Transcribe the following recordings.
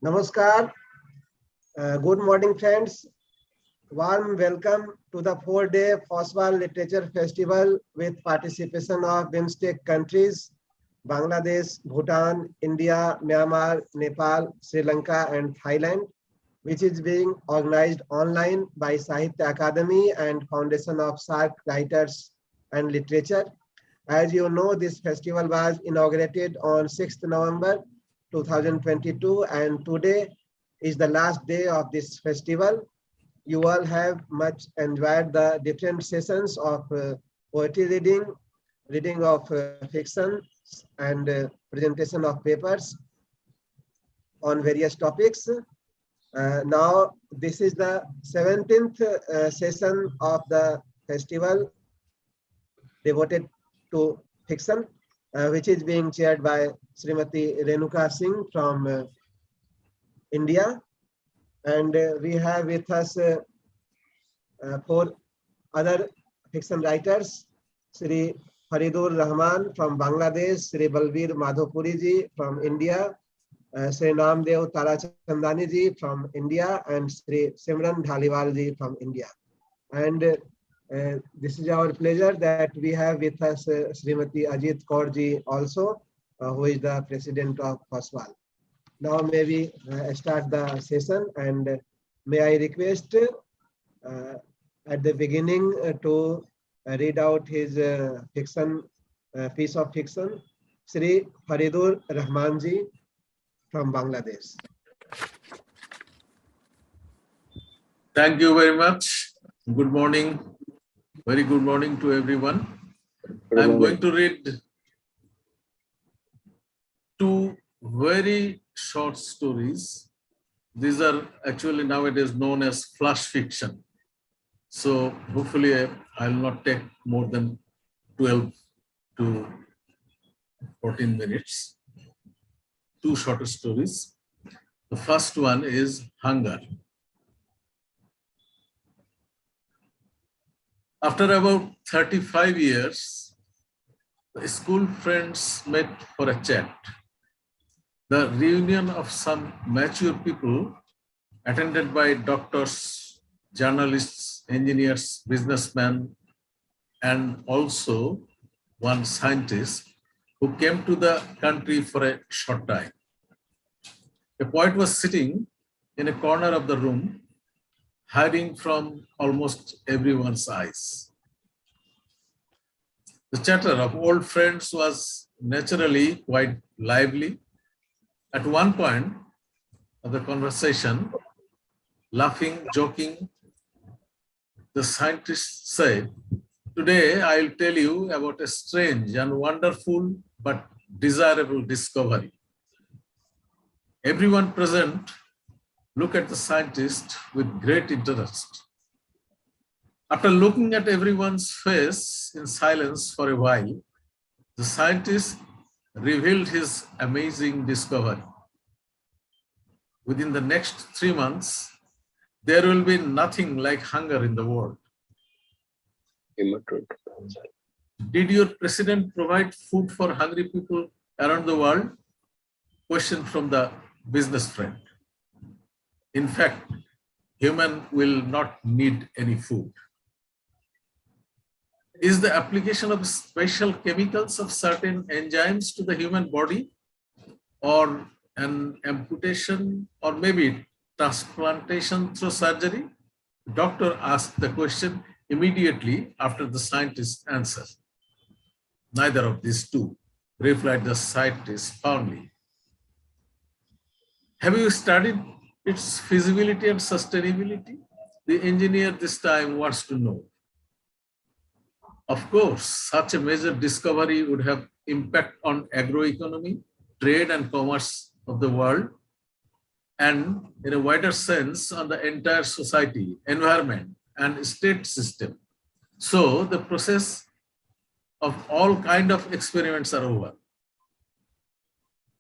Namaskar. Good morning, friends. Warm welcome to the 4-day Foswal Literature Festival with participation of BIMSTEC countries, Bangladesh, Bhutan, India, Myanmar, Nepal, Sri Lanka, and Thailand, which is being organized online by Sahitya Academy and Foundation of SARC Writers and Literature. As you know, this festival was inaugurated on 6th November 2022, and today is the last day of this festival. You all have much enjoyed the different sessions of poetry reading, reading of fiction, and presentation of papers on various topics. Now, this is the 17th session of the festival devoted to fiction, which is being chaired by Srimati Renuka Singh from India. And we have with us 4 other fiction writers, Sri Faridur Rahman from Bangladesh, Sri Balbir Madhopuri ji from India, Sri Namdev Tarachandani ji from India, and Sri Simran Dhaliwal ji from India. And this is our pleasure that we have with us Srimati Ajit Kaur ji also, who is the president of Foswal. Now may we start the session, and may I request at the beginning to read out his fiction, piece of fiction, Sri Faridur Rahman ji from Bangladesh. Thank you very much. Good morning. Very good morning to everyone. I'm going to read 2 very short stories. These are actually nowadays known as flash fiction. So hopefully I'll not take more than 12 to 14 minutes. 2 shorter stories. The first one is Hunger. After about 35 years, the school friends met for a chat. The reunion of some mature people attended by doctors, journalists, engineers, businessmen, and also one scientist who came to the country for a short time. A poet was sitting in a corner of the room, hiding from almost everyone's eyes. The chatter of old friends was naturally quite lively. At one point of the conversation, laughing, joking, the scientist said, "Today I'll tell you about a strange and wonderful but desirable discovery." Everyone present looked at the scientist with great interest. After looking at everyone's face in silence for a while, the scientist revealed his amazing discovery. Within the next 3 months, there will be nothing like hunger in the world. Did your president provide food for hungry people around the world? Question from the business friend. In fact, human will not need any food. Is the application of special chemicals of certain enzymes to the human body, or an amputation, or maybe transplantation through surgery? The doctor asked the question immediately after the scientist's answer. Neither of these 2, replied the scientist fondly. Have you studied its feasibility and sustainability? The engineer this time wants to know. Of course, such a major discovery would have impact on agroeconomy, trade and commerce of the world, and in a wider sense on the entire society, environment, and state system. So the process of all kind of experiments are over.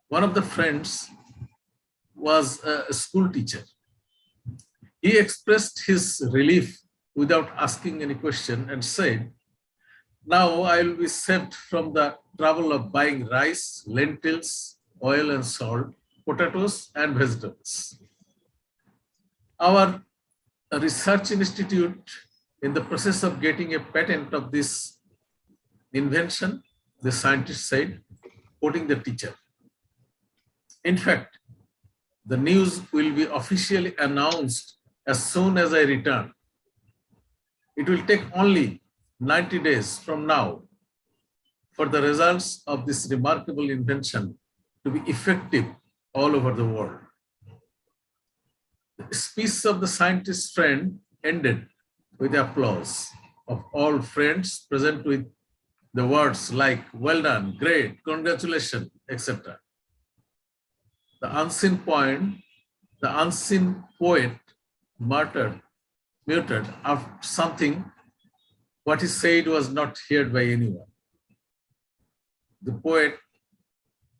One of the friends was a school teacher. He expressed his relief without asking any question and said, "Now I will be saved from the trouble of buying rice, lentils, oil and salt, potatoes and vegetables. Our research institute in the process of getting a patent of this invention, the scientist said, quoting the teacher. In fact, the news will be officially announced as soon as I return. It will take only 90 days from now for the results of this remarkable invention to be effective all over the world. The speech of the scientist's friend ended with applause of all friends present with the words like, well done, great, congratulations, etc. The unseen poet muted after something what he said was not heard by anyone. The poet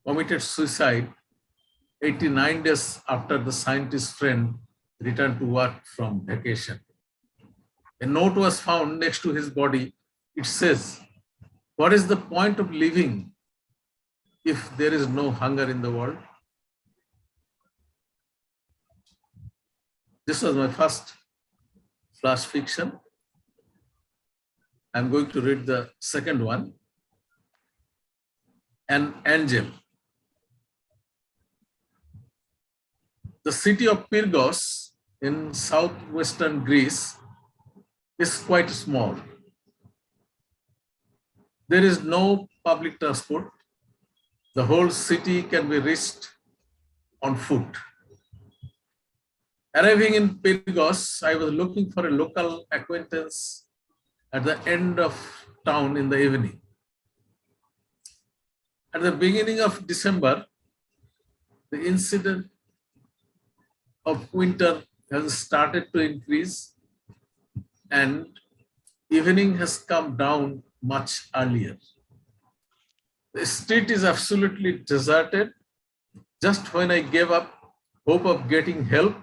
committed suicide 89 days after the scientist's friend returned to work from vacation. A note was found next to his body. It says, what is the point of living if there is no hunger in the world? This was my first flash fiction. I'm going to read the second one. An angel. The city of Pyrgos in southwestern Greece is quite small. There is no public transport. The whole city can be reached on foot. Arriving in Pyrgos, I was looking for a local acquaintance at the end of town in the evening. At the beginning of December, the incident of winter has started to increase and evening has come down much earlier. The street is absolutely deserted. Just when I gave up hope of getting help,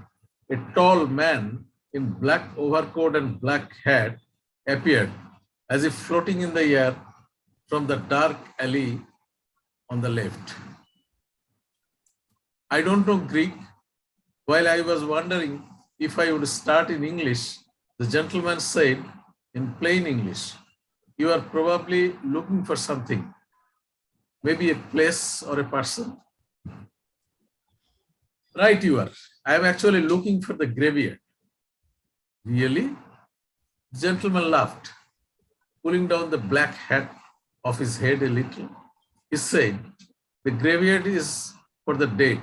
a tall man in black overcoat and black hat appeared as if floating in the air from the dark alley on the left. I don't know Greek. While I was wondering if I would start in English, the gentleman said in plain English, you are probably looking for something, maybe a place or a person. Right you are. I am actually looking for the graveyard. Really? The gentleman laughed, pulling down the black hat off his head a little. He said, the graveyard is for the dead.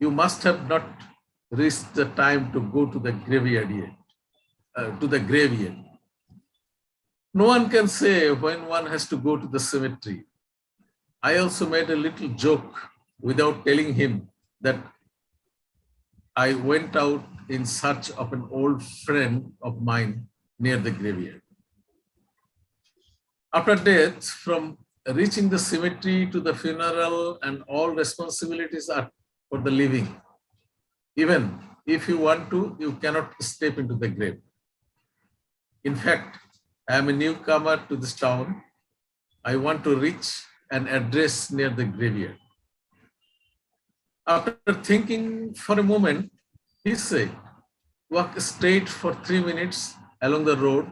You must have not reached the time to go to the graveyard yet, to the graveyard. No one can say when one has to go to the cemetery. I also made a little joke without telling him that I went out in search of an old friend of mine near the graveyard. After death, from reaching the cemetery to the funeral, and all responsibilities are for the living. Even if you want to, you cannot step into the grave. In fact, I am a newcomer to this town. I want to reach an address near the graveyard. After thinking for a moment, he said, walk straight for 3 minutes along the road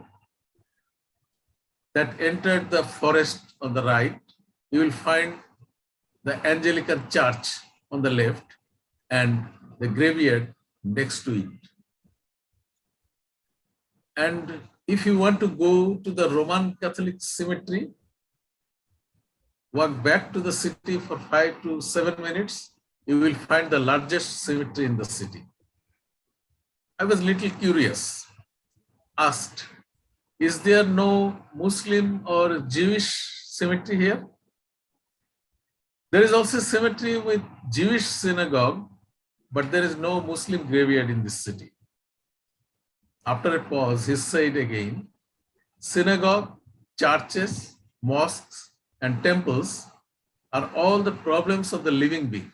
that entered the forest on the right. You will find the Anglican church on the left and the graveyard next to it. And if you want to go to the Roman Catholic cemetery, walk back to the city for 5 to 7 minutes, you will find the largest cemetery in the city. I was a little curious, asked, is there no Muslim or Jewish cemetery here? There is also a cemetery with Jewish synagogue, but there is no Muslim graveyard in this city. After a pause, he said again, synagogue, churches, mosques, and temples are all the problems of the living being.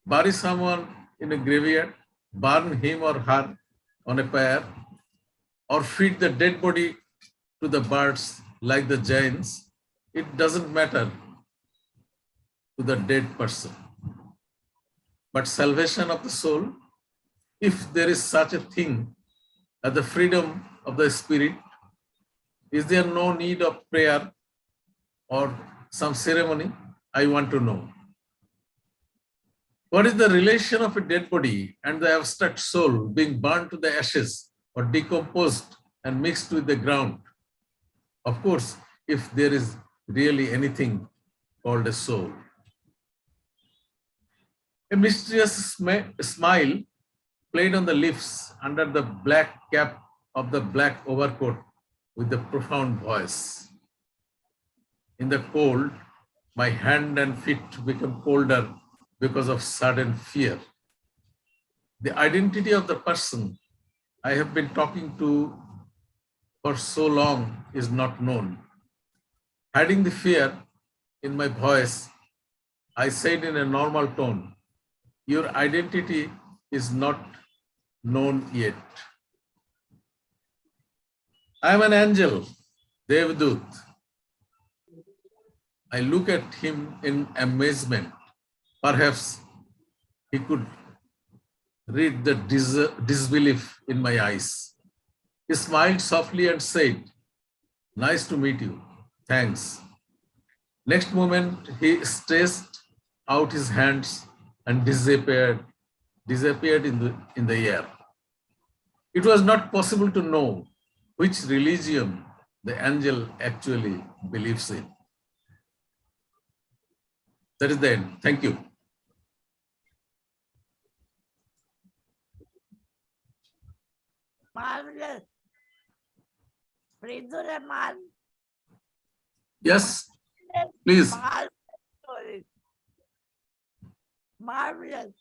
Bury someone in a graveyard, burn him or her on a pyre, or feed the dead body to the birds like the Jains, it doesn't matter to the dead person. but salvation of the soul, if there is such a thing as the freedom of the spirit, is there no need of prayer or some ceremony? I want to know. What is the relation of a dead body and the abstract soul being burned to the ashes or decomposed and mixed with the ground? Of course, if there is really anything called a soul. A mysterious smile played on the lips under the black cap of the black overcoat with the profound voice. In the cold, my hand and feet become colder because of sudden fear. The identity of the person I have been talking to for so long is not known. Hiding the fear in my voice, I said in a normal tone, your identity is not known yet. I am an angel, Devdut. I look at him in amazement. Perhaps he could read the disbelief in my eyes. He smiled softly and said, nice to meet you. Thanks. Next moment, he stretched out his hands and disappeared in the air. It was not possible to know which religion the angel actually believes in. That is the end. Thank you. Marvelous. Prindu Rahman. Yes, please. Marvelous.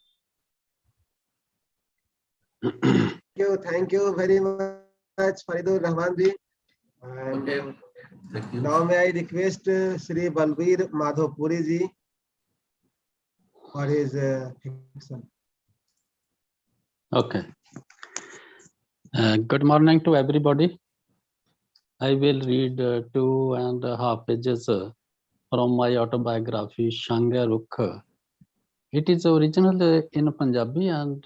Thank you very much, Faridur Rahman ji. And Okay. Thank you. now may I request Sri Balbir Madhopuri ji for his fiction. Okay. Good morning to everybody. I will read 2.5 pages from my autobiography, Shanga Rukh. It is originally in Punjabi and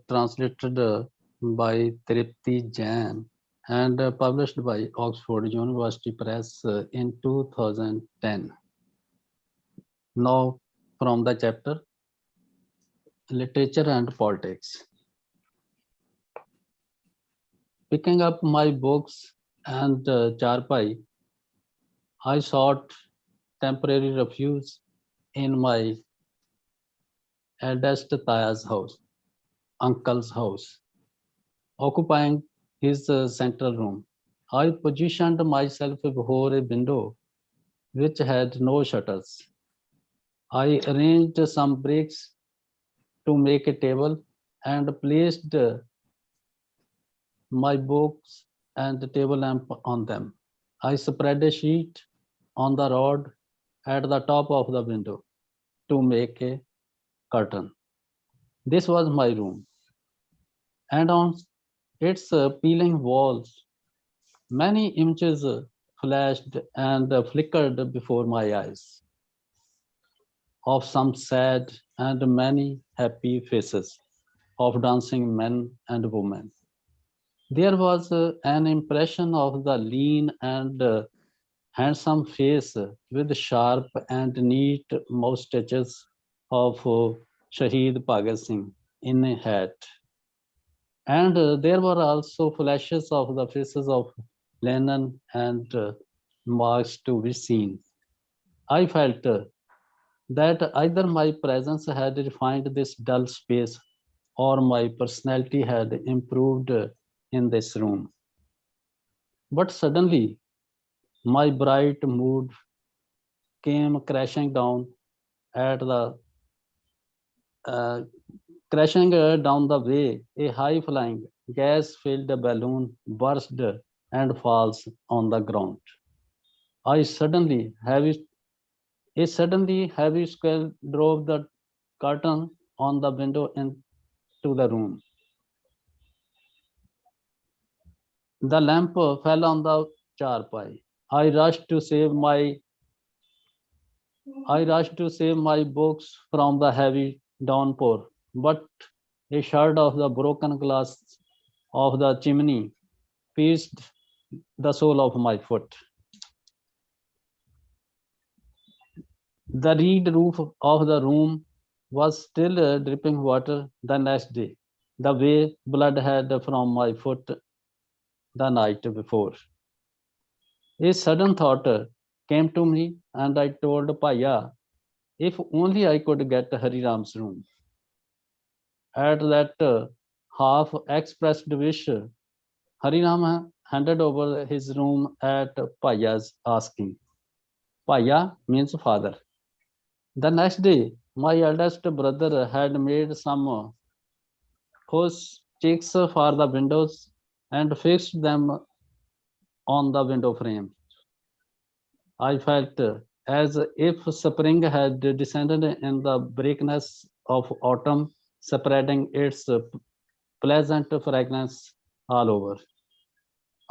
translated by Tripti Jain and published by Oxford University Press in 2010. Now from the chapter, Literature and Politics. Picking up my books and charpai, I sought temporary refuge in my eldest Taya's house, uncle's house, occupying his central room. I positioned myself before a window which had no shutters. I arranged some bricks to make a table and placed my books and the table lamp on them. I spread a sheet on the rod at the top of the window to make a curtain. This was my room. And on its peeling walls, many images flashed and flickered before my eyes of some sad and many happy faces of dancing men and women. There was an impression of the lean and handsome face with sharp and neat moustaches of Shahid Bhagat Singh in a hat. And there were also flashes of the faces of Lenin and Marx to be seen. I felt that either my presence had refined this dull space or my personality had improved in this room. But suddenly, my bright mood came crashing down at the down the way. A high-flying, gas-filled balloon burst and falls on the ground. A suddenly heavy squall drove the curtain on the window into the room. The lamp fell on the charpai. I rushed to save my books from the heavy downpour. but a shard of the broken glass of the chimney pierced the sole of my foot. The reed roof of the room was still dripping water the next day, the way blood had from my foot the night before. A sudden thought came to me, and I told Paya, if only I could get Hari Ram's room. At that half-expressed wish, Hari Ram handed over his room at Paya's asking. Paya means father. The next day, my eldest brother had made some hose sticks for the windows and fixed them on the window frame. I felt as if spring had descended in the bleakness of autumn, spreading its pleasant fragrance all over.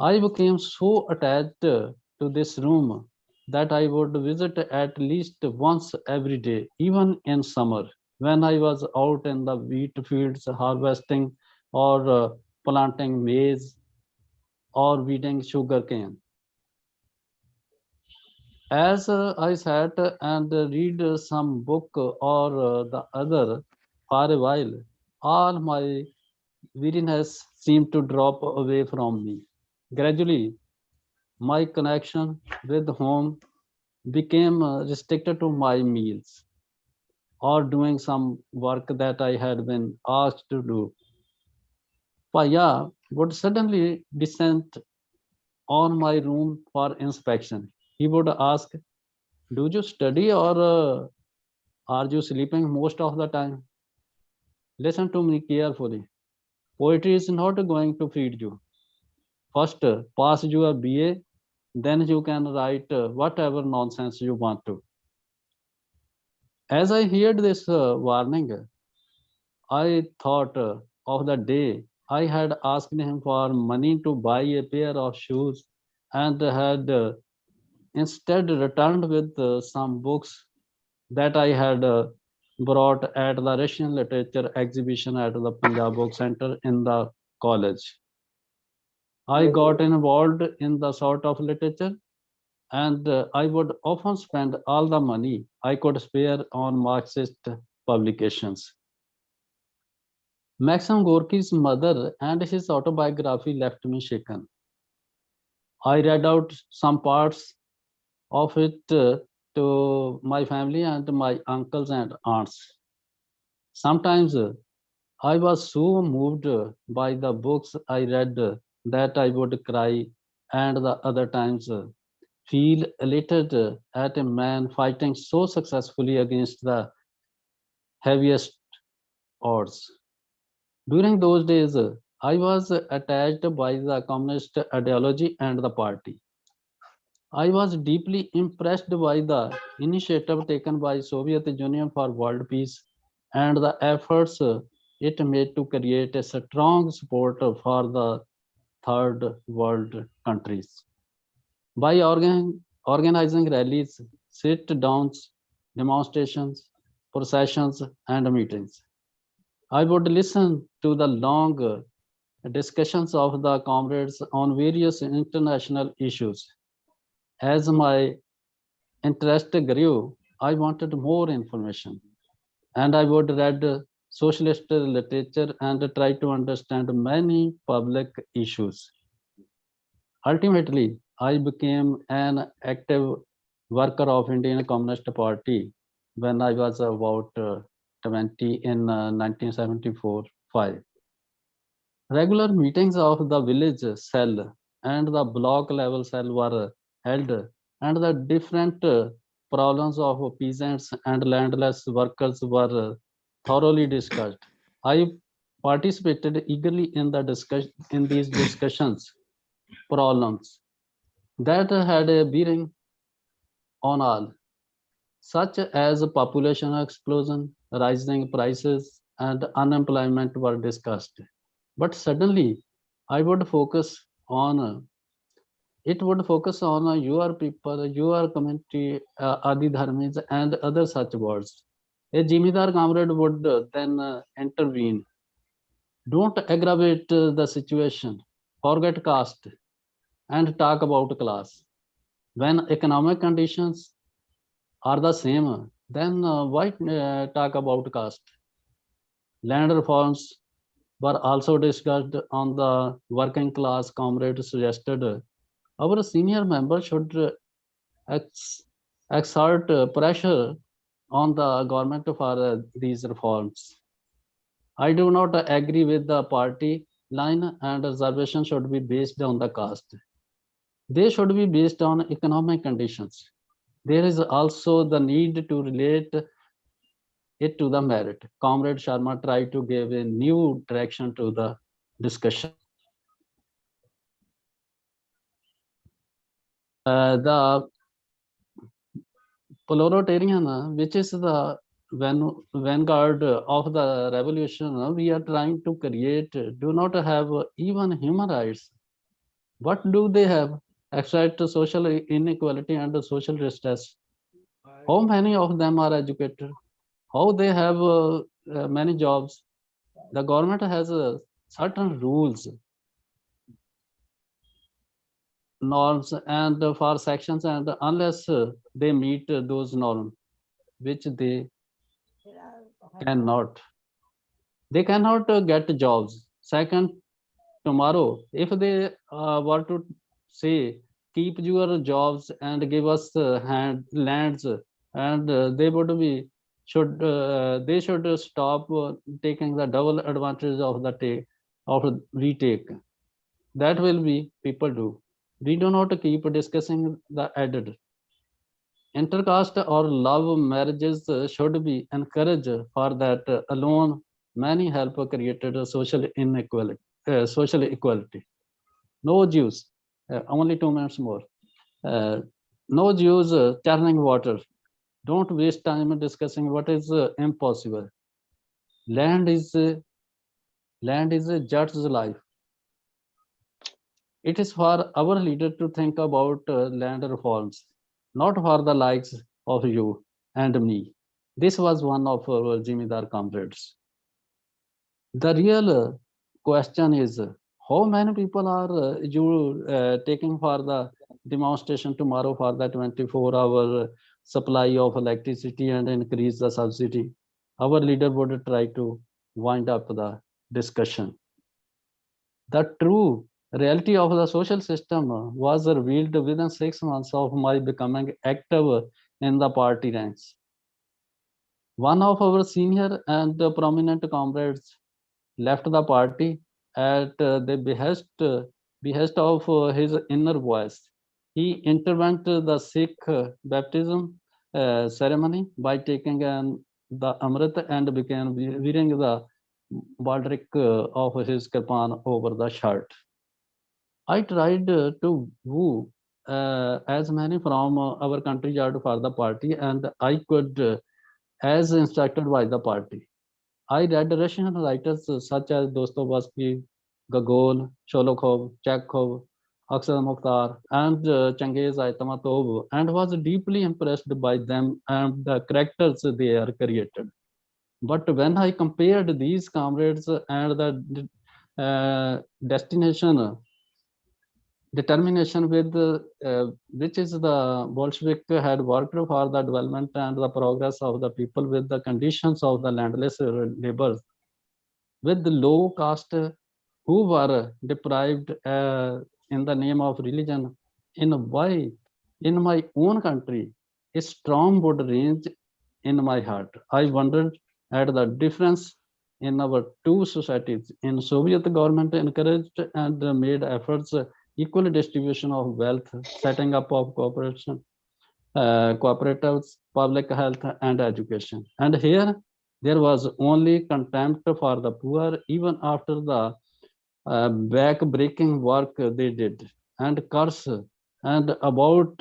I became so attached to this room that I would visit at least once every day, even in summer, when I was out in the wheat fields harvesting or planting maize or weeding sugarcane. As I sat and read some book or the other for a while, all my weariness seemed to drop away from me. Gradually, my connection with home became restricted to my meals or doing some work that I had been asked to do. Paya would suddenly descend on my room for inspection. He would ask, do you study or are you sleeping most of the time? Listen to me carefully. Poetry is not going to feed you. First, pass your BA, then you can write whatever nonsense you want to. As I heard this warning, I thought of the day I had asked him for money to buy a pair of shoes and had instead returned with some books that I had brought at the Russian literature exhibition at the Punjab Book Center in the college. I got involved in the sort of literature, and I would often spend all the money I could spare on Marxist publications. Maxim Gorky's mother and his autobiography left me shaken. I read out some parts of it to my family and my uncles and aunts. Sometimes I was so moved by the books I read that I would cry, and the other times feel elated at a man fighting so successfully against the heaviest odds. During those days, I was attached by the communist ideology and the party. I was deeply impressed by the initiative taken by Soviet Union for world peace and the efforts it made to create a strong support for the third world countries. By organizing rallies, sit-downs, demonstrations, processions, and meetings, I would listen to the long discussions of the comrades on various international issues. As my interest grew, I wanted more information, and I would read socialist literature and try to understand many public issues. Ultimately, I became an active worker of Indian Communist Party when I was about 20 in 1974-5. Regular meetings of the village cell and the block level cell were held, and the different problems of peasants and landless workers were thoroughly discussed. I participated eagerly in these discussions problems that had a bearing on all, such as population explosion, rising prices, and unemployment were discussed. But suddenly, I would focus on it would focus on your people, your community, Adi Dharmis, and other such words. A Jimidar comrade would then intervene. Don't aggravate the situation, forget caste, and talk about class. When economic conditions are the same, then why talk about caste? Land reforms were also discussed on the working class comrade suggested our senior members should ex- exert pressure on the government for these reforms. I do not agree with the party line and reservation should be based on the caste. They should be based on economic conditions. There is also the need to relate it to the merit. Comrade Sharma tried to give a new direction to the discussion. The proletarian, which is the vanguard of the revolution, we are trying to create, do not have even human rights. What do they have? Except social inequality and social distress. How many of them are educated? How they have many jobs? The government has certain rules, norms, and for sections, and unless they meet those norms, which they cannot, they cannot get jobs. Second, tomorrow, if they were to say, keep your jobs and give us lands, and they would be they should stop taking the double advantage of the take of retake. That will be people do. We do not keep discussing the added. Intercaste or love marriages should be encouraged. For that alone, many help created a social inequality, social equality. No Jews, only 2 minutes more. Uh, no Jews churning water. Don't waste time discussing what is impossible. Land is land is a judge's life. It is for our leader to think about land reforms, not for the likes of you and me. This was one of our Jimidar comrades. The real question is how many people are you taking for the demonstration tomorrow for the 24-hour supply of electricity and increase the subsidy? Our leader would try to wind up the discussion. The true reality of the social system was revealed within 6 months of my becoming active in the party ranks. One of our senior and prominent comrades left the party at the behest of his inner voice. He intervened the Sikh baptism ceremony by taking the Amrit and began wearing the baldric of his kirpan over the shirt. I tried to woo as many from our country yard for the party, and I could, as instructed by the party. I read Russian writers such as Dostoevsky, Gogol, Sholokhov, Chekhov, Aksar Mukhtar, and Changiz Aitamatov, and was deeply impressed by them and the characters they are created. But when I compared these comrades and the destination determination with which is the Bolshevik had worked for the development and the progress of the people with the conditions of the landless laborers with the low caste who were deprived in the name of religion. In why in my own country a storm would range in my heart. I wondered at the difference in our two societies. In Soviet government encouraged and made efforts equal distribution of wealth, setting up of cooperation, cooperatives, public health, and education. And here there was only contempt for the poor, even after the back-breaking work they did, and curse and about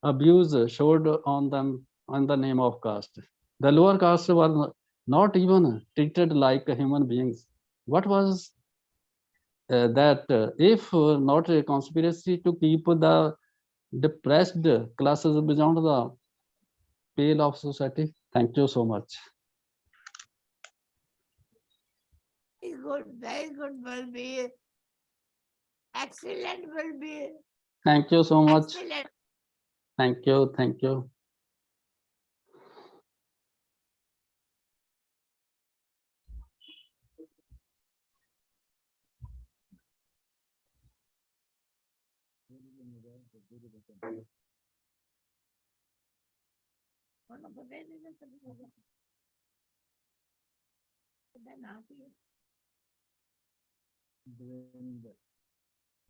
abuse showed on them in the name of caste. The lower castes were not even treated like human beings. What was that if not a conspiracy to keep the depressed classes beyond the pale of society? Thank you so much. Very good, Balbir. Excellent, Balbir. Thank you so much. Excellent. Thank you. Thank you.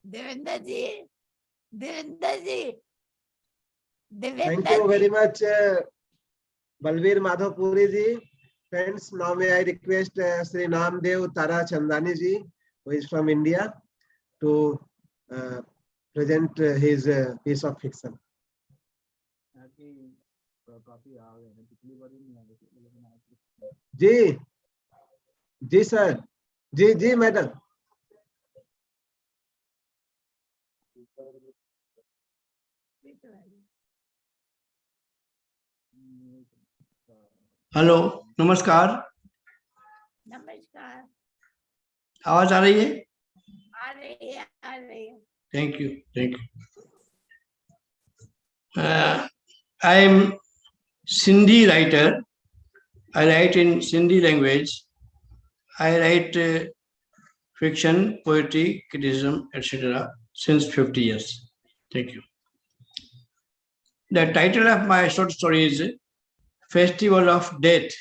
Devinder ji. Devinder ji. Thank you very much, Balbir Madhavpuri ji. Friends, now may I request Sri Namdev Tara Chandani ji, who is from India, to present his piece of fiction. जी जी sir जी जी madam hello नमस्कार नमस्कार आवाज आ रही है आ रही है आ रही है thank you I am Sindhi writer. I write in Sindhi language. I write fiction, poetry, criticism, etc. since 50 years. Thank you. The title of my short story is Festival of Death.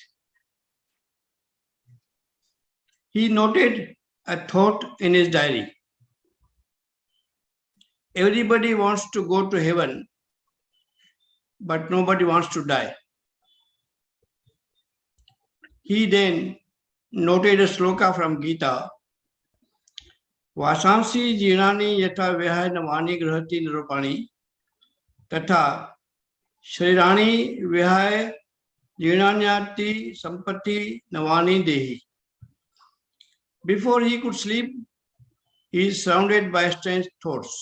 He noted a thought in his diary. Everybody wants to go to heaven, but nobody wants to die. He then noted a sloka from Gita. Vasansi jinani yatha vihaya navani grahati nirupani tatha shrirani vihaya jinanyati sampatti navani dehi. Before he could sleep, he is surrounded by strange thoughts.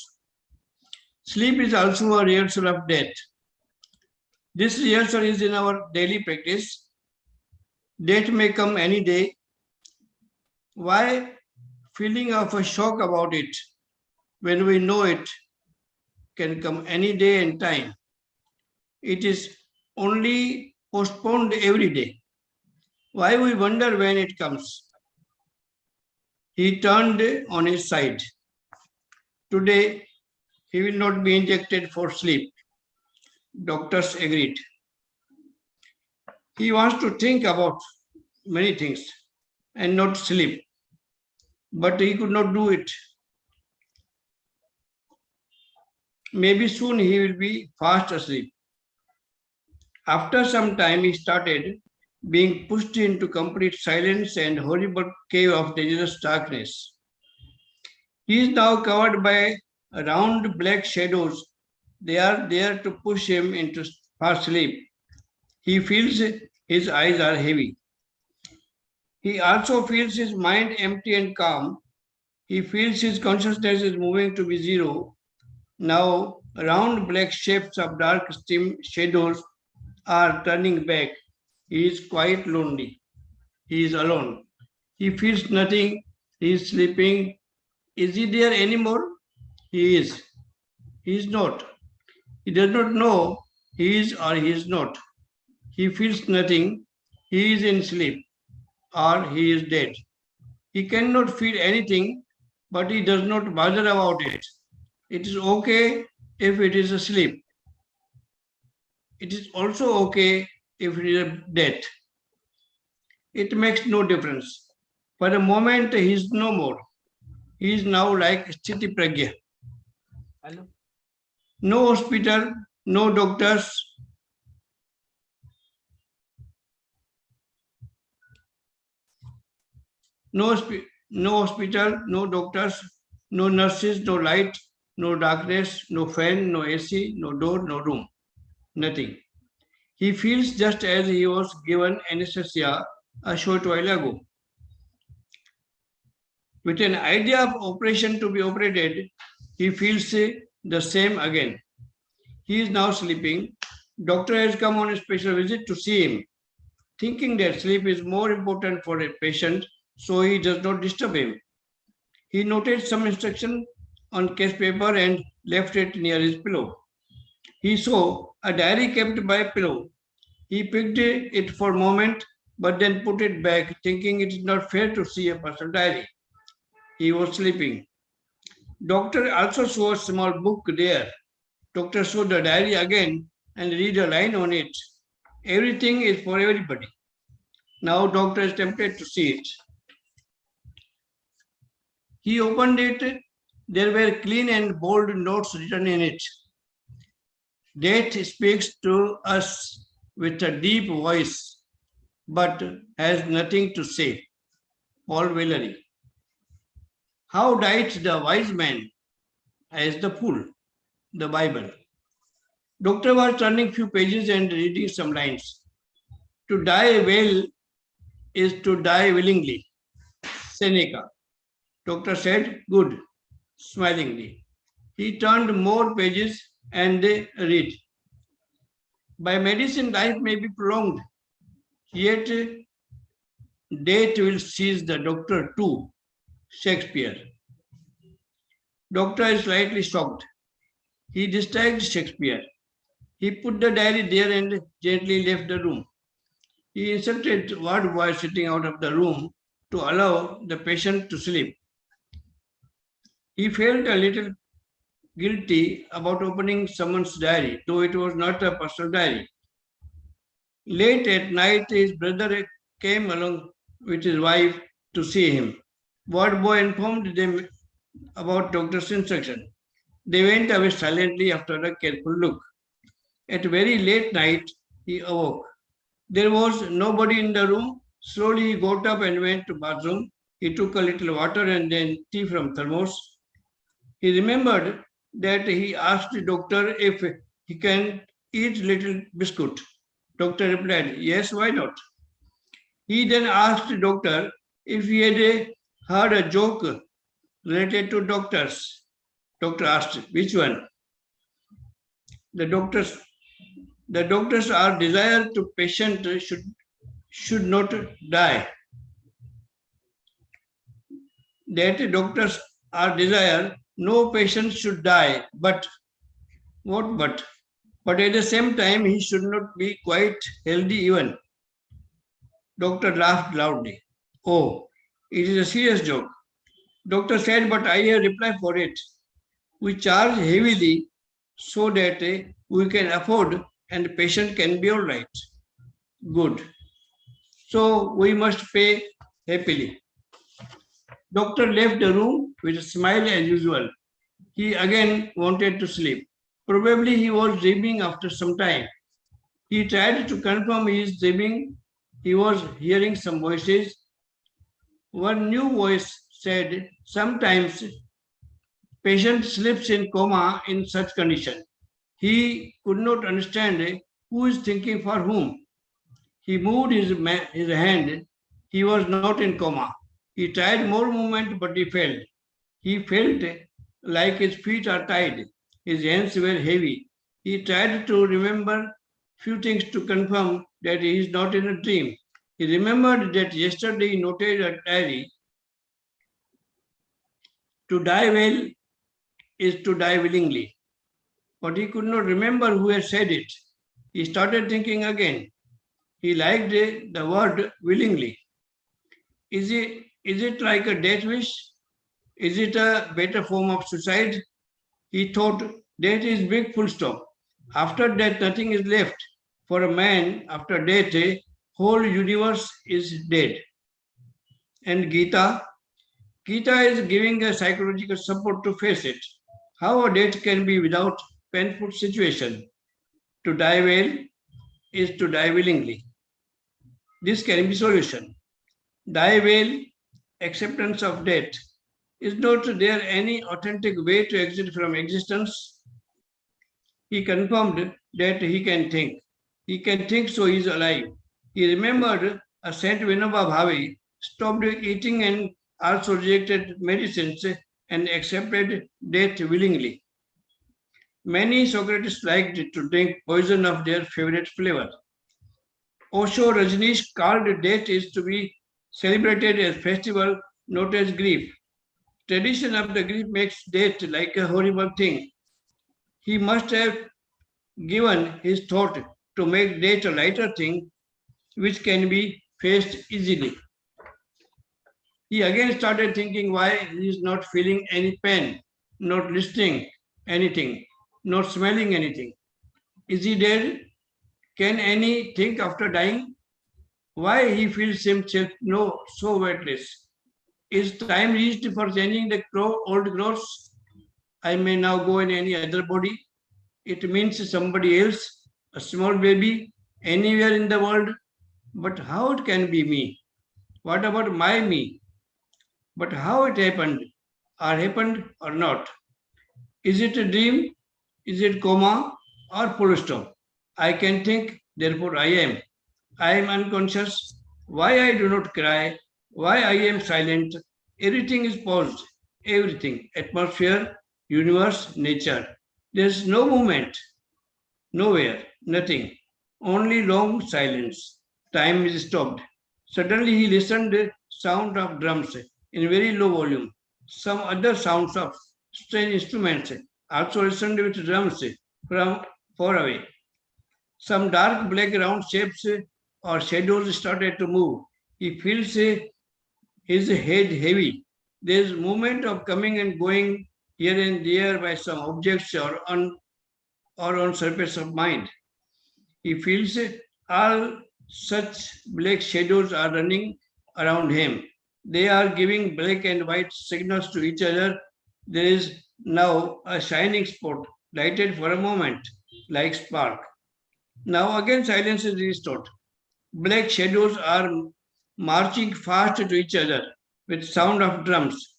Sleep is also a rehearsal of death. This rehearsal is in our daily practice. Death may come any day. Why feeling of a shock about it when we know it can come any day and time? It is only postponed every day. Why we wonder when it comes? He turned on his side. Today, he will not be injected for sleep. Doctors agreed. He wants to think about many things and not sleep, but he could not do it. Maybe soon he will be fast asleep. After some time, he started being pushed into complete silence and horrible cave of dangerous darkness. He is now covered by round black shadows. They are there to push him into fast sleep. He feels his eyes are heavy. He also feels his mind empty and calm. He feels his consciousness is moving to be zero. Now, round black shapes of dark steam shadows are turning back. He is quite lonely. He is alone. He feels nothing. He is sleeping. Is he there anymore? He is. He is not. He does not know he is or he is not. He feels nothing. He is in sleep or he is dead. He cannot feel anything, but he does not bother about it. It is okay if it is asleep. It is also okay if it is dead. It makes no difference. For a moment, he is no more. He is now like Sthiti Pragya. No hospital, no doctors. No hospital, no doctors, no nurses, no light, no darkness, no fan, no AC, no door, no room. Nothing. He feels just as he was given anesthesia a short while ago. With an idea of operation to be operated, he feels the same again. He is now sleeping. Doctor has come on a special visit to see him. thinking that sleep is more important for a patient, so he does not disturb him. He noted some instruction on case paper and left it near his pillow. He saw a diary kept by a pillow. He picked it for a moment, but then put it back, thinking it is not fair to see a personal diary. He was sleeping. Doctor also saw a small book there. Doctor saw the diary again and read a line on it. Everything is for everybody. Now doctor is tempted to see it. He opened it. There were clean and bold notes written in it. Death speaks to us with a deep voice, but has nothing to say. Paul Valery. How died the wise man? As the fool. The Bible. Doctor was turning few pages and reading some lines. To die well is to die willingly. Seneca. Doctor said, good, smilingly. He turned more pages and read. By medicine, life may be prolonged, yet death will seize the doctor too. Shakespeare. Doctor is slightly shocked. He distracted Shakespeare. He put the diary there and gently left the room. He instructed ward boy sitting out of the room to allow the patient to sleep. He felt a little guilty about opening someone's diary, though it was not a personal diary. Late at night, his brother came along with his wife to see him. Ward boy informed them about doctor's instruction. They went away silently after a careful look. At very late night, he awoke. There was nobody in the room. Slowly he got up and went to bathroom. He took a little water and then tea from thermos. He remembered that he asked the doctor if he can eat little biscuit. Doctor replied, yes, why not? He then asked the doctor if he had heard a joke related to doctors. Doctor asked, which one? The doctors are desire to patient should not die. That doctors are desire no patient should die, but what but? But at the same time he should not be quite healthy even. Doctor laughed loudly. Oh, it is a serious joke. Doctor said, but I have reply for it. We charge heavily so that we can afford and the patient can be all right. Good. So we must pay happily. Doctor left the room with a smile as usual. He again wanted to sleep. Probably he was dreaming after some time. He tried to confirm his dreaming. He was hearing some voices. One new voice said, sometimes patient sleeps in coma in such condition. He could not understand who is thinking for whom. He moved his hand. He was not in coma. He tried more movement, but he failed. He felt like his feet are tied. His hands were heavy. He tried to remember few things to confirm that he is not in a dream. He remembered that yesterday he noted a diary. To die well is to die willingly. But he could not remember who had said it. He started thinking again. He liked the word willingly. Is it like a death wish? Is it a better form of suicide? He thought, death is big full stop. After death, nothing is left. For a man, after death, whole universe is dead. And Gita is giving a psychological support to face it. How a death can be without painful situation. To die well is to die willingly. This can be solution. Die well, acceptance of death. Is not there any authentic way to exit from existence? He confirmed that he can think. He can think, so he is alive. He remembered a Saint Vinoba Bhave stopped eating and also rejected medicines and accepted death willingly. Many Socrates liked to drink poison of their favorite flavor. Osho Rajneesh called death is to be celebrated as festival, not as grief. Tradition of the grief makes death like a horrible thing. He must have given his thought to make death a lighter thing which can be faced easily. He again started thinking why he is not feeling any pain, not listening anything, not smelling anything. Is he dead? Can any think after dying? Why he feels himself no so weightless? Is time reached for changing the old clothes? I may now go in any other body. It means somebody else, a small baby, anywhere in the world. But how it can be me? What about my me? But how it happened or not? Is it a dream? Is it coma or full stop? I can think, therefore I am. I am unconscious. Why I do not cry? Why I am silent? Everything is paused. Everything. Atmosphere, universe, nature. There is no movement. Nowhere. Nothing. Only long silence. Time is stopped. Suddenly he listened the sound of drums in very low volume. Some other sounds of strange instruments also listened with drums from far away. Some dark black round shapes or shadows started to move. He feels his head heavy. There is movement of coming and going here and there by some objects or on surface of mind. He feels all such black shadows are running around him. They are giving black and white signals to each other. There is now a shining spot, lighted for a moment, like spark. Now again silence is restored. Black shadows are marching fast to each other with sound of drums.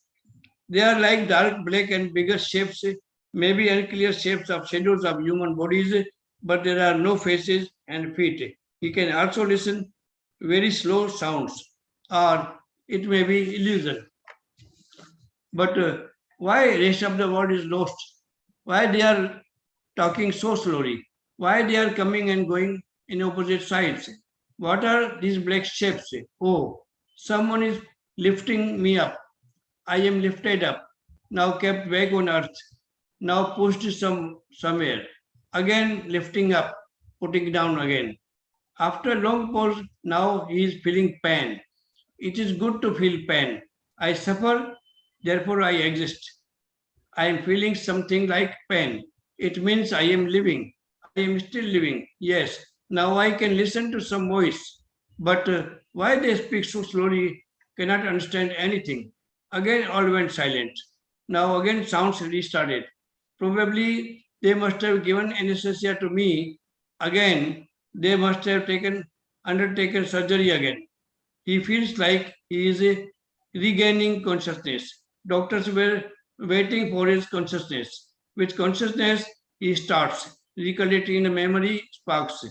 They are like dark black and bigger shapes, maybe unclear shapes of shadows of human bodies, but there are no faces and feet. He can also listen very slow sounds, or it may be illusion. But why rest of the world is lost? Why they are talking so slowly? Why they are coming and going in opposite sides? What are these black shapes? Oh, someone is lifting me up. I am lifted up, now kept back on earth, now pushed somewhere, again lifting up, putting down again. After a long pause, now he is feeling pain. It is good to feel pain. I suffer, therefore I exist. I am feeling something like pain. It means I am living. I am still living. Yes, now I can listen to some voice. But why they speak so slowly, cannot understand anything. Again, all went silent. Now again, sounds restarted. Probably they must have given anesthesia to me. Again, they must have undertaken surgery again. He feels like he is regaining consciousness. Doctors were waiting for his consciousness. With consciousness, he starts recollecting the memory sparks.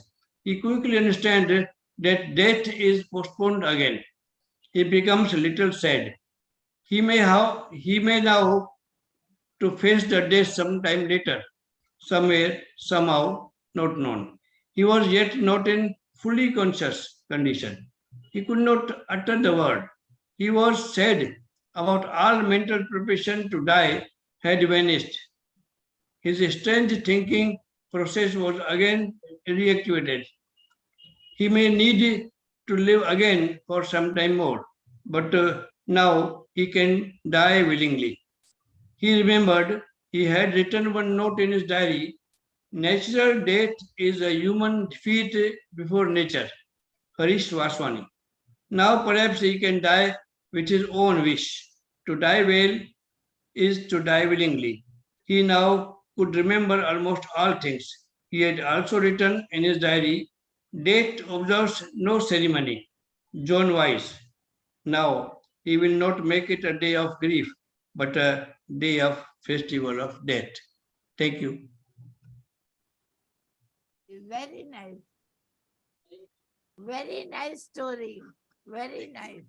He quickly understands that death is postponed again. He becomes a little sad. He may now to face the death sometime later, somewhere, somehow, not known. He was yet not in fully conscious condition. He could not utter the word. He was sad about all mental preparation to die had vanished. His strange thinking process was again reactivated. He may need to live again for some time more, but now he can die willingly. He remembered he had written one note in his diary. Natural death is a human defeat before nature. Harish Vaswani. Now perhaps he can die with his own wish. To die well is to die willingly. He now could remember almost all things. He had also written in his diary, death observes no ceremony. John Wise. Now he will not make it a day of grief, but a day of festival of death. Thank you. Very nice. Very nice story. Very nice.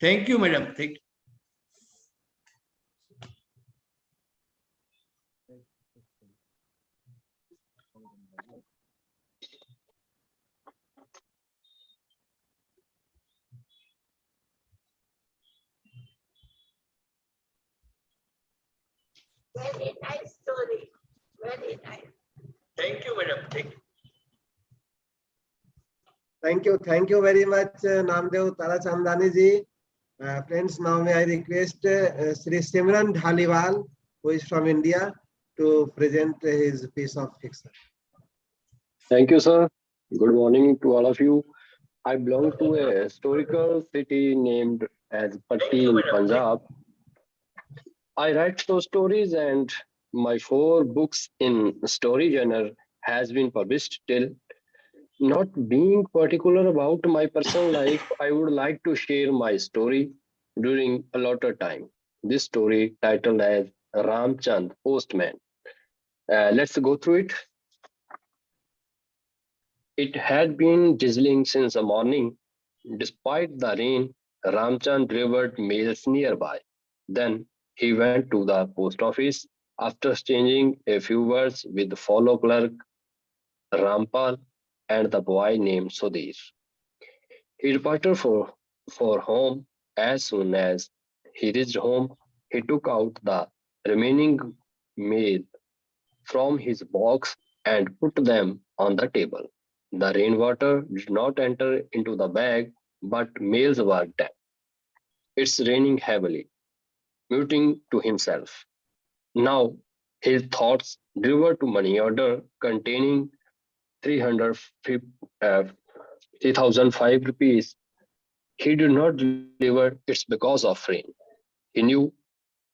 Thank you, madam. Thank you. Very nice story. Very nice. Thank you, madam. Thank you. Thank you very much, Namdev Tarachandani ji. Friends, now may I request Sri Simran Dhaliwal, who is from India, to present his piece of fiction. Thank you, sir. Good morning to all of you. I belong to a historical city named as Patti in Punjab. I write short stories and my 4 books in story genre has been published till. Not being particular about my personal life, I would like to share my story during a later time. This story titled as Ramchand Postman. Let's go through it. It had been drizzling since the morning. Despite the rain, Ramchand delivered mails nearby. Then he went to the post office. After exchanging a few words with the fellow clerk Rampal and the boy named Sudhir, he departed for home. As soon as he reached home, he took out the remaining mail from his box and put them on the table. The rainwater did not enter into the bag, but mails were damp. It's raining heavily, muting to himself. Now his thoughts diverted to money order containing 300 uh, 3005 rupees. He did not deliver it because of rain. He knew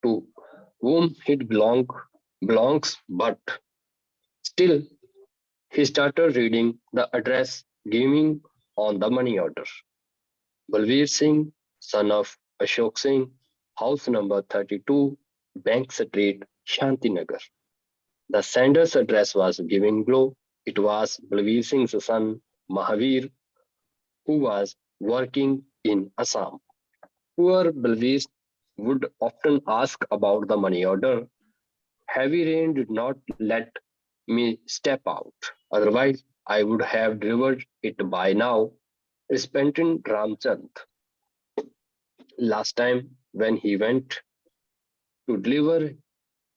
to whom it belongs, but still he started reading the address given on the money order. Balveer Singh, son of Ashok Singh, house number 32, Bank Street, Shantinagar. The sender's address was given below. It was Balveer Singh's son, Mahavir, who was working in Assam. Poor Balveer would often ask about the money order. Heavy rain did not let me step out. Otherwise, I would have delivered it by now. Repentant Ramchand. Last time, when he went to deliver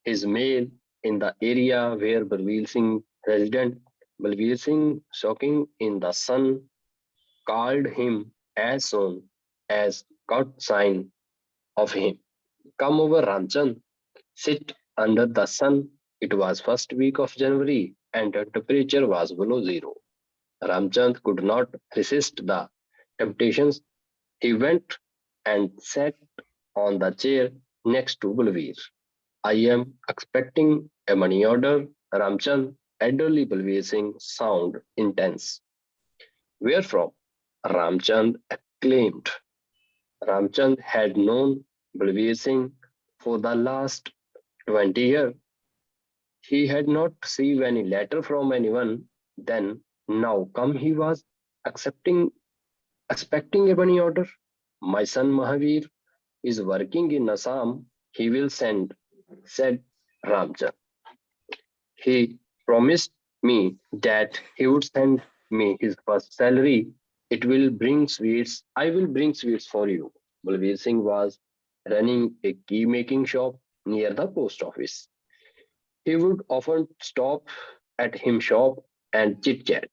his mail in the area where Balveer Singh resident, Balveer Singh, soaking in the sun, called him as soon as got sign of him. Come over, Ramchand. Sit under the sun. It was first week of January and the temperature was below zero. Ramchand could not resist the temptations. He went and sat on the chair next to Balveer. I am expecting a money order, Ramchand. Elderly Balveer Singh sound intense. Where from? Ramchand exclaimed. Ramchand had known Balveer Singh for the last 20 years. He had not received any letter from anyone. Then, now come he was accepting, expecting a money order. My son Mahavir is working in Assam. He will send, said Ramchand. He promised me that he would send me his first salary. It will bring sweets. I will bring sweets for you. Balveer Singh was running a key making shop near the post office. He would often stop at him shop and chit chat.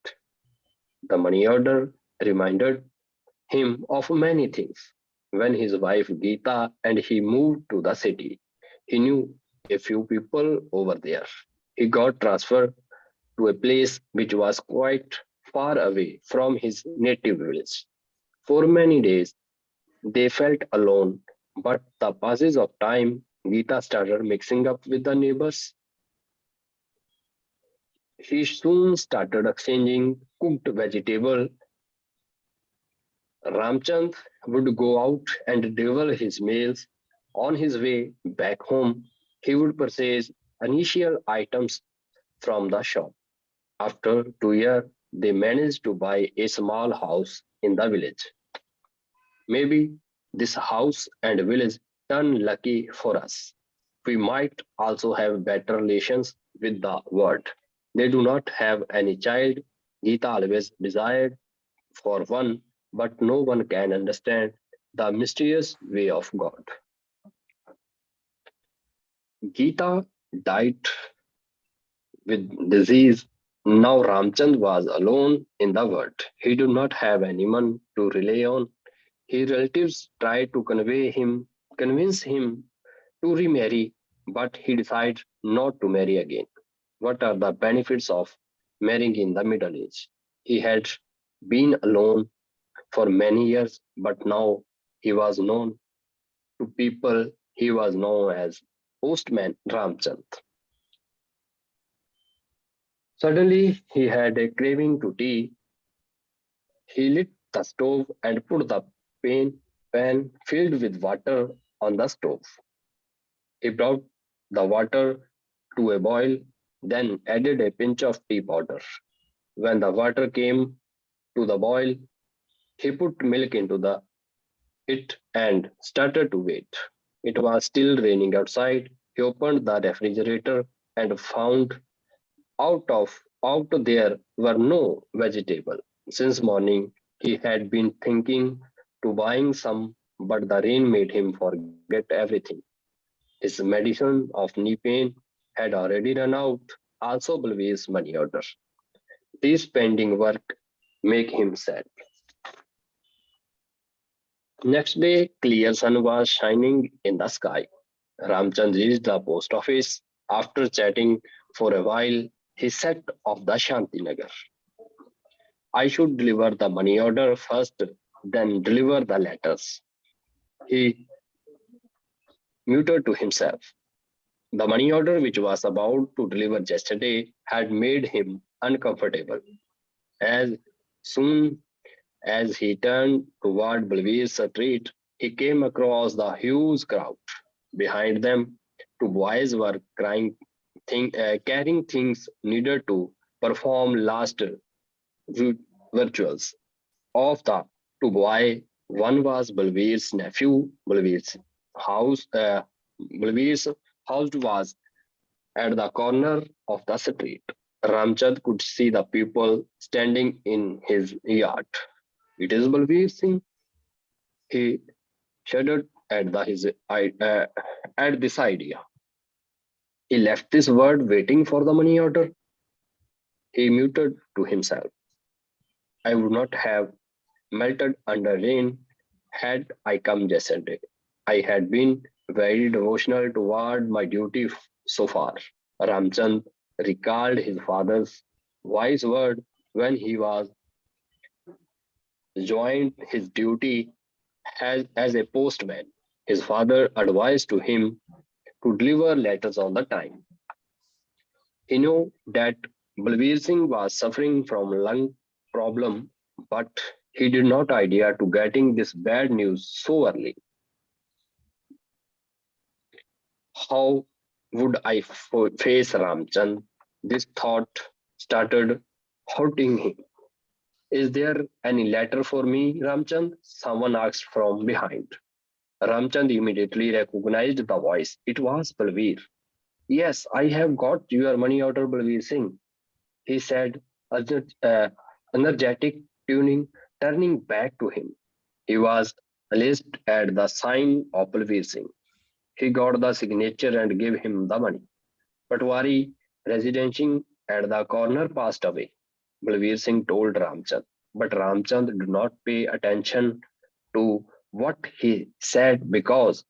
The money order reminded him of many things. When his wife Geeta and he moved to the city, he knew a few people over there. He got transferred to a place which was quite far away from his native village. For many days, they felt alone, but the passage of time, Geeta started mixing up with the neighbors. He soon started exchanging cooked vegetable. Ramchand would go out and deliver his mails. On his way back home, he would purchase initial items from the shop. After 2 years, they managed to buy a small house in the village. Maybe this house and village turned lucky for us. We might also have better relations with the world. They do not have any child. Geeta always desired for one, but no one can understand the mysterious way of God. Geeta died with disease. Now Ramchand was alone in the world. He did not have anyone to rely on. His relatives tried to convince him to remarry, but he decided not to marry again. What are the benefits of marrying in the Middle Age? He had been alone for many years, but now he was known to people. He was known as Postman Ramchand. Suddenly, he had a craving to tea. He lit the stove and put the pan filled with water on the stove. He brought the water to a boil, then added a pinch of tea powder. When the water came to the boil, he put milk into it and started to wait. It was still raining outside. He opened the refrigerator and found out there were no vegetable. Since morning he had been thinking to buying some, but the rain made him forget everything. His medicine of knee pain had already run out, also Balveer's money order. This pending work make him sad. Next day, clear sun was shining in the sky. Ramchand reached the post office. After chatting for a while, he set off the Shantinagar. I should deliver the money order first, then deliver the letters. He muttered to himself. The money order, which was about to deliver yesterday, had made him uncomfortable. As soon as he turned toward Balveer's street, he came across the huge crowd. Behind them, two boys were carrying things needed to perform last rituals. Of the two boys, one was Balveer's nephew. House, uh, Balveer's house was at the corner of the street. Ramchand could see the people standing in his yard. It is Balveer Singh. He shuddered at this idea. He left this word waiting for the money order. He muttered to himself. I would not have melted under rain had I come yesterday. I had been very devotional toward my duty so far. Ramchand recalled his father's wise word when he was joined his duty as a postman. His father advised to him to deliver letters on the time. He knew that Balveer Singh was suffering from lung problem, but he did not idea to getting this bad news so early. How would I face Ramchand? This thought started haunting him. Is there any letter for me, Ramchand? Someone asked from behind. Ramchand immediately recognized the voice. It was Balveer. Yes, I have got your money order, Balveer Singh, he said, energetic tuning, turning back to him. He was amazed at the sign of Balveer Singh. He got the signature and gave him the money. Patwari, residing at the corner, passed away. Balveer Singh told Ramchand, but Ramchand did not pay attention to what he said because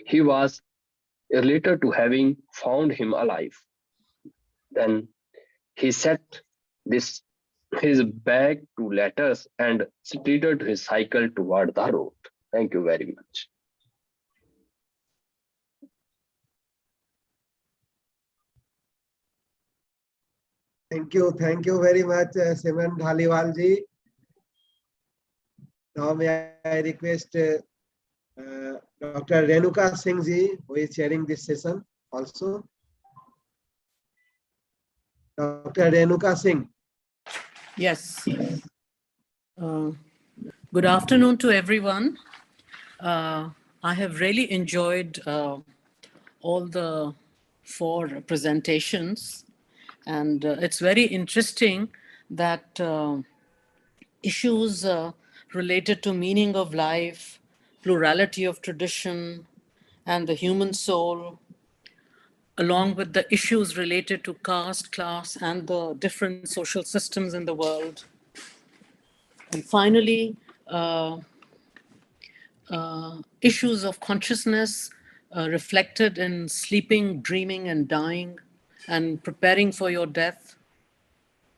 he was related to having found him alive. Then he set this his bag to letters and started his cycle toward the road. Thank you very much. Thank you very much, Simon Dhaliwal ji. Now may I request Dr. Renuka Singh ji, who is chairing this session also. Dr. Renuka Singh. Yes. Good afternoon to everyone. I have really enjoyed all the four presentations, and it's very interesting that issues related to meaning of life, plurality of tradition, and the human soul along with the issues related to caste, class, and the different social systems in the world. And finally, issues of consciousness reflected in sleeping, dreaming, and dying, and preparing for your death.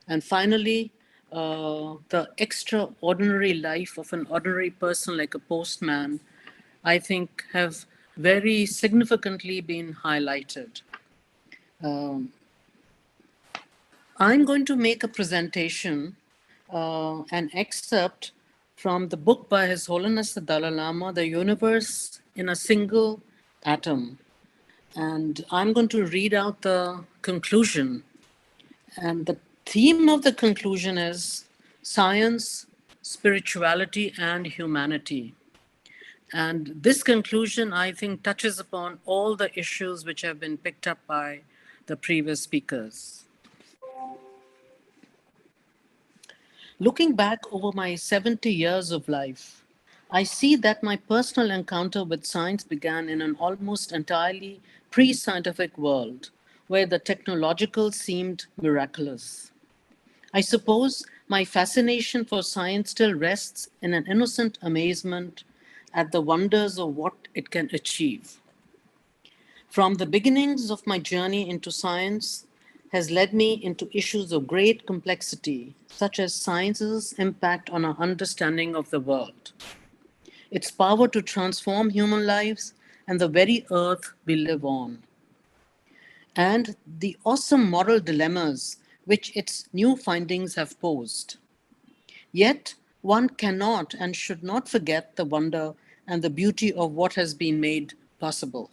And finally, the extraordinary life of an ordinary person like a postman, I think, have very significantly been highlighted. I'm going to make a presentation, an excerpt from the book by His Holiness the Dalai Lama, The Universe in a Single Atom. And I'm going to read out the conclusion. And the theme of the conclusion is science, spirituality, and humanity. And this conclusion, I think, touches upon all the issues which have been picked up by the previous speakers. Looking back over my 70 years of life, I see that my personal encounter with science began in an almost entirely pre-scientific world, where the technological seemed miraculous. I suppose my fascination for science still rests in an innocent amazement at the wonders of what it can achieve. From the beginnings of my journey into science has led me into issues of great complexity, such as science's impact on our understanding of the world, its power to transform human lives and the very earth we live on, and the awesome moral dilemmas which its new findings have posed. Yet, one cannot and should not forget the wonder and the beauty of what has been made possible.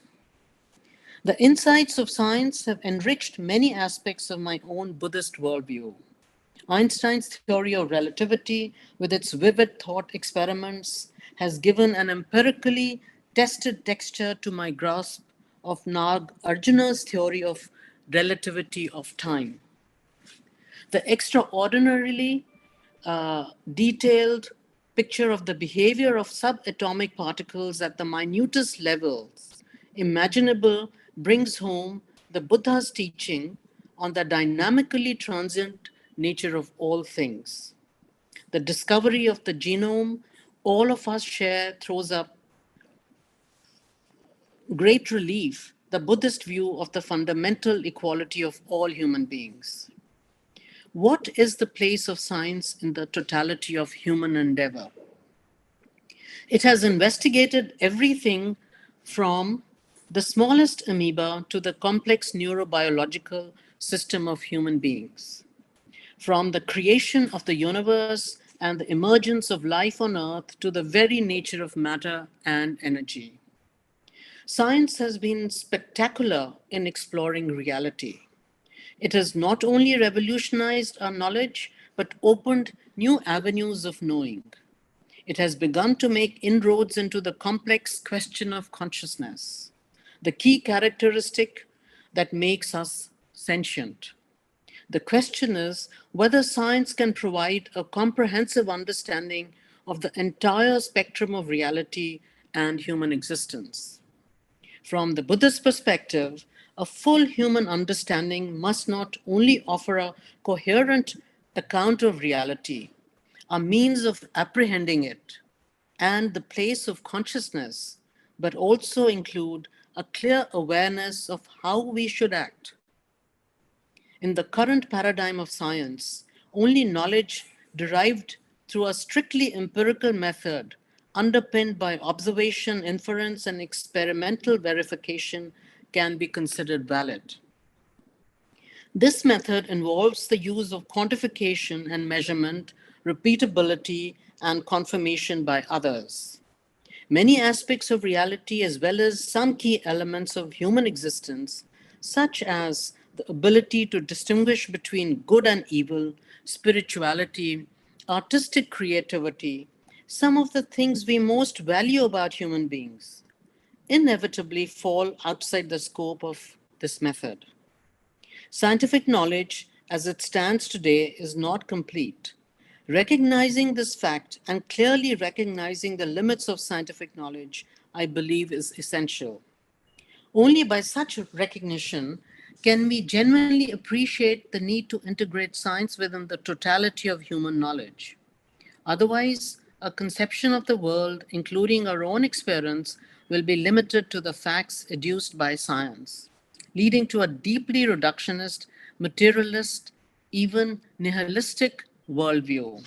The insights of science have enriched many aspects of my own Buddhist worldview. Einstein's theory of relativity, with its vivid thought experiments, has given an empirically tested texture to my grasp of Nag Arjuna's theory of relativity of time. The extraordinarily detailed picture of the behavior of subatomic particles at the minutest levels imaginable brings home the Buddha's teaching on the dynamically transient nature of all things. The discovery of the genome all of us share throws up great relief the Buddhist view of the fundamental equality of all human beings. What is the place of science in the totality of human endeavor? It has investigated everything from the smallest amoeba to the complex neurobiological system of human beings, from the creation of the universe and the emergence of life on Earth to the very nature of matter and energy. Science has been spectacular in exploring reality. It has not only revolutionized our knowledge, but opened new avenues of knowing. It has begun to make inroads into the complex question of consciousness, the key characteristic that makes us sentient. The question is whether science can provide a comprehensive understanding of the entire spectrum of reality and human existence. From the Buddhist perspective, a full human understanding must not only offer a coherent account of reality, a means of apprehending it, and the place of consciousness, but also include a clear awareness of how we should act. In the current paradigm of science, only knowledge derived through a strictly empirical method, underpinned by observation, inference, and experimental verification, can be considered valid. This method involves the use of quantification and measurement, repeatability, and confirmation by others. Many aspects of reality, as well as some key elements of human existence, such as the ability to distinguish between good and evil, spirituality, artistic creativity, some of the things we most value about human beings, inevitably fall outside the scope of this method. Scientific knowledge, as it stands today, is not complete. Recognizing this fact and clearly recognizing the limits of scientific knowledge, I believe, is essential. Only by such recognition can we genuinely appreciate the need to integrate science within the totality of human knowledge. Otherwise, a conception of the world, including our own experience, will be limited to the facts adduced by science, leading to a deeply reductionist, materialist, even nihilistic worldview.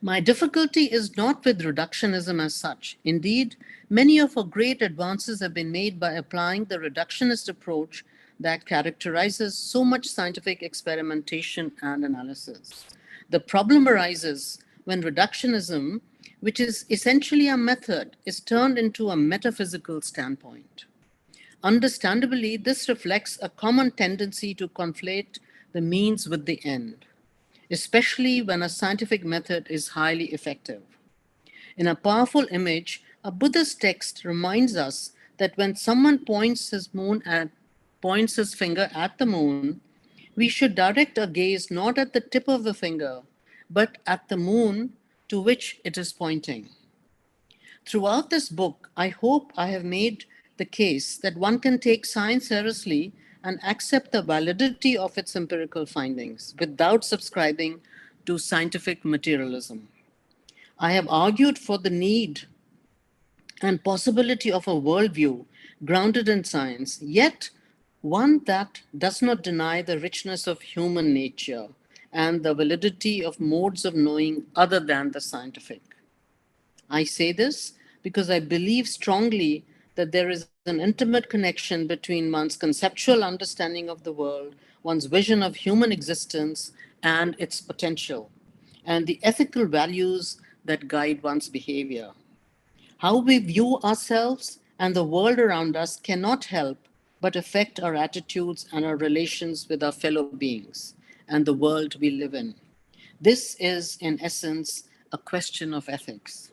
My difficulty is not with reductionism as such. Indeed, many of our great advances have been made by applying the reductionist approach that characterizes so much scientific experimentation and analysis. The problem arises when reductionism, which is essentially a method, is turned into a metaphysical standpoint. Understandably, this reflects a common tendency to conflate the means with the end, especially when a scientific method is highly effective. In a powerful image, a Buddhist text reminds us that when someone points his finger at the moon, we should direct our gaze not at the tip of the finger, but at the moon to which it is pointing. Throughout this book, I hope I have made the case that one can take science seriously and accept the validity of its empirical findings without subscribing to scientific materialism. I have argued for the need and possibility of a worldview grounded in science, yet one that does not deny the richness of human nature and the validity of modes of knowing other than the scientific. I say this because I believe strongly that there is an intimate connection between one's conceptual understanding of the world, one's vision of human existence and its potential, and the ethical values that guide one's behavior. How we view ourselves and the world around us cannot help but affect our attitudes and our relations with our fellow beings and the world we live in. This is, in essence, a question of ethics.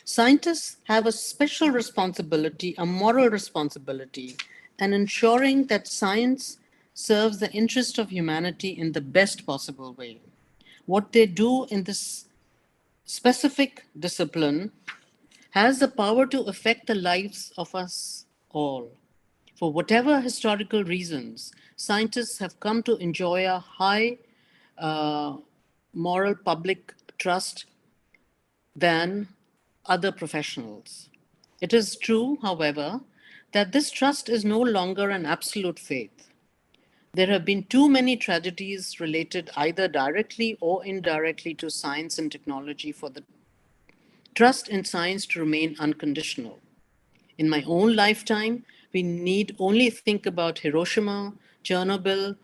Scientists have a special responsibility, a moral responsibility, in ensuring that science serves the interest of humanity in the best possible way. What they do in this specific discipline has the power to affect the lives of us all. For whatever historical reasons, scientists have come to enjoy a high uh, moral public trust than other professionals. It is true, however, that this trust is no longer an absolute faith. There have been too many tragedies related either directly or indirectly to science and technology for the trust in science to remain unconditional. In my own lifetime, we need only think about Hiroshima, Chernobyl,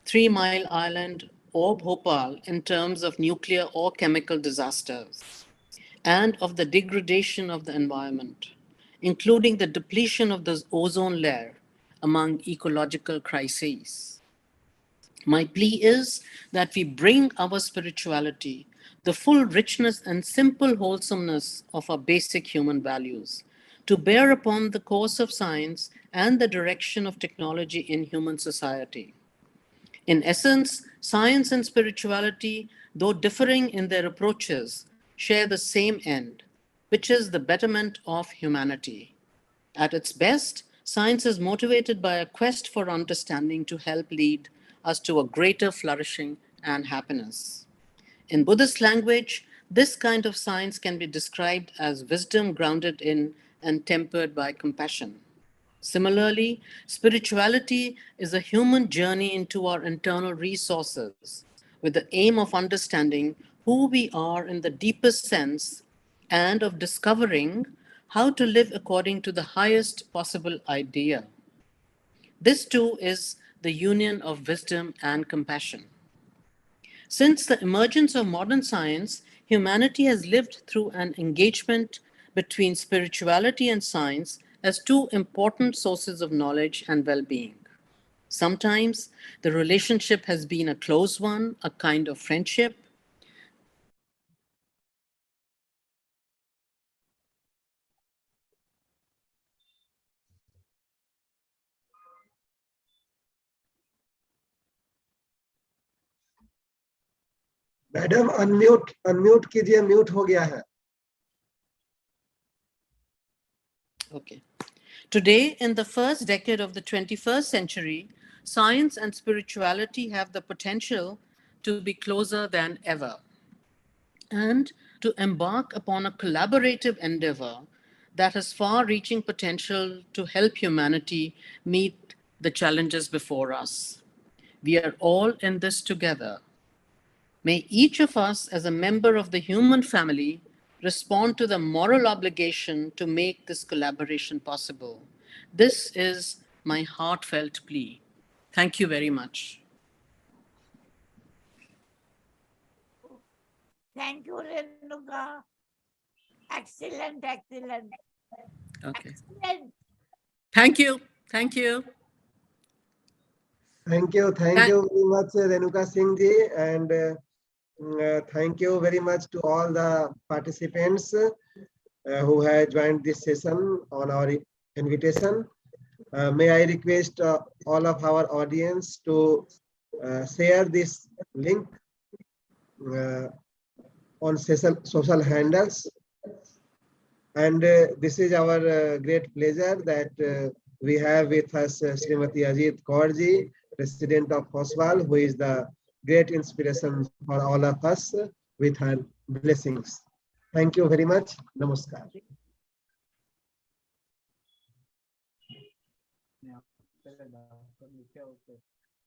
Three Mile Island, or Bhopal in terms of nuclear or chemical disasters, and of the degradation of the environment, including the depletion of the ozone layer, among ecological crises. My plea is that we bring our spirituality, the full richness and simple wholesomeness of our basic human values, to bear upon the course of science and the direction of technology in human society. In essence, science and spirituality, though differing in their approaches, share the same end, which is the betterment of humanity. At its best, science is motivated by a quest for understanding to help lead us to a greater flourishing and happiness. In Buddhist language, this kind of science can be described as wisdom grounded in and tempered by compassion. Similarly, spirituality is a human journey into our internal resources with the aim of understanding who we are in the deepest sense and of discovering how to live according to the highest possible idea. This too is the union of wisdom and compassion. Since the emergence of modern science, humanity has lived through an engagement between spirituality and science as two important sources of knowledge and well being. Sometimes the relationship has been a close one, a kind of friendship. Madam unmute unmute कीजिए, mute हो गया है. Okay. Today, in the first decade of the 21st century, science and spirituality have the potential to be closer than ever and to embark upon a collaborative endeavor that has far reaching potential to help humanity meet the challenges before us. We are all in this together. May each of us, as a member of the human family, respond to the moral obligation to make this collaboration possible. This is my heartfelt plea. Thank you very much. Thank you, Renuka. Excellent, excellent, Okay. excellent. Thank you. Thank you. Thank you very much, Renuka Singh ji, and thank you very much to all the participants who have joined this session on our invitation. May I request all of our audience to share this link on social handles. And this is our great pleasure that we have with us Srimati Ajit Kaurji, President of Foswal, who is the great inspiration for all of us with her blessings. Thank you very much. Namaskar.